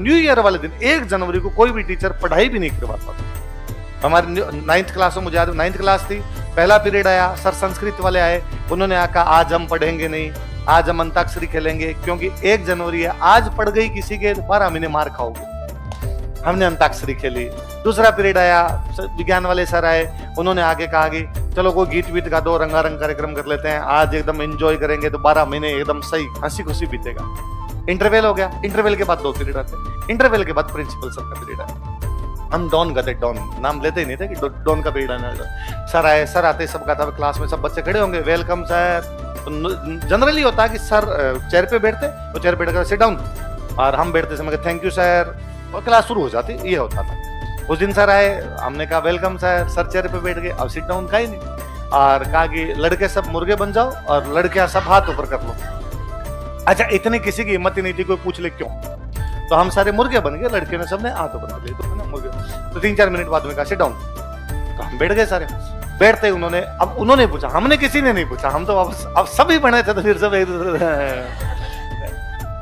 New year वाले दिन 1 जनवरी को कोई भी टीचर पढ़ाई भी नहीं करवाता था। हमारी 9th क्लास में, मुझे याद 9th क्लास थी, पहला पीरियड आया, सर संस्कृत वाले आए, उन्होंने आका आज हम पढ़ेंगे नहीं, आज हम अंताक्षरी खेलेंगे, क्योंकि 1 जनवरी है, आज पढ़ गई किसी के 12 महीने मार खाओगे। हमने अंताक्षरी खेली। दूसरा पीरियड आया, विज्ञान वाले सर आए, उन्होंने आगे कहा कि चलो कोई गीत वीत का दो, रंगारंग कार्यक्रम कर लेते हैं, आज एकदम एंजॉय करेंगे, तो 12 महीने एकदम सही हंसी खुशी बीतेगा। इंटरवल हो गया, इंटरवल के बाद 2 पीरियड आते, इंटरवल के बाद प्रिंसिपल सर का पीरियड आया। हम डॉन गए थे, डॉन नाम लेते ही नहीं थे कि डॉन का पीरियड आना। सर आए, सर आते सब कहा था क्लास में सब बच्चे खड़े होंगे, वेलकम सर। जनरली होता है कि सर चेयर पे बैठते, वो चेयर पे बैठकर सिट डाउन, और हम बैठते समय थैंक यू सर, और क्लास शुरू हो जाती, ये होता था। उस दिन सर आए, हमने कहा वेलकम सर, सर चेयर पे बैठ गए, अब सिट डाउन का ही नहीं, और कहा कि लड़के सब मुर्गे बन जाओ और लड़कियां सब हाथ ऊपर कर लो। अच्छा, इतनी किसी की हिम्मत ही नहीं थी कोई पूछ ले क्यों, तो हम सारे मुर्गे बन गए, लड़कियों ने सबने हाथ ऊपर कर लिए, तो ना मुर्गे। तो 3-4 मिनट बाद में कहा सिट डाउन, तो हम बैठ गए सारे। बैठते ही उन्होंने पूछा, हमने किसी ने नहीं पूछा, हम तो अब सभी बने थे, तो फिर सब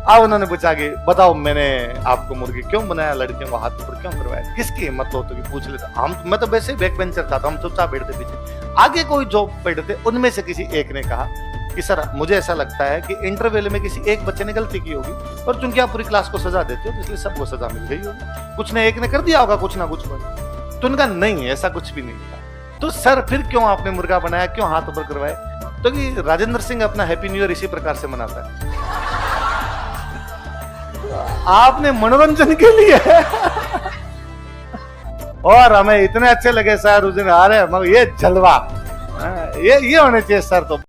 अब उन्होंने पूछा कि बताओ मैंने आपको मुर्गी क्यों बनाया, लड़कियों को हाथ ऊपर क्यों करवाया, किसकी हिम्मत हो तो कि पूछ लेता। मैं तो वैसे ही बैक बेंचर था, तो हम चुपचाप बैठते पीछे। आगे कोई जो बैठे थे उनमें से किसी एक ने कहा कि सर मुझे ऐसा लगता है कि इंटरवल में किसी एक बच्चे ने गलती की होगी, और चूंकि आप पूरी क्लास को सजा देते हो तो इसलिए सबको सजा मिल गई होगी, कुछ ने एक ने कर दिया होगा कुछ ना कुछ। तो उनका नहीं, ऐसा कुछ भी नहीं था। तो सर फिर क्यों आपने मुर्गा बनाया, क्यों हाथ ऊपर करवाए, तो कि राजेंद्र सिंह अपना हैप्पी न्यू ईयर इसी प्रकार से मनाता है, आपने मनोरंजन के लिए। और हमें इतने अच्छे लगे सर उस दिन, आ रहे ये जलवा, ये होने चाहिए सर। तो